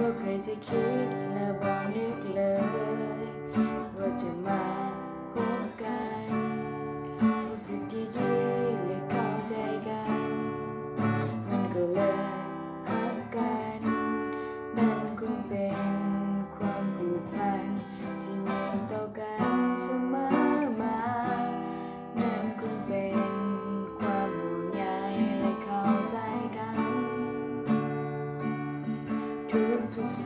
บ่เคยจะคิดและบ่นึกเลยว่าจะมาพบกันรู้สึกดีๆและเข้าใจกันมันก็เลยฮักกันนั่นคงเป็นความผูกพันที่มีต่อกันเสมอมานั่นคงเป็นความห่วงใยและเข้าใจกันทุกๆ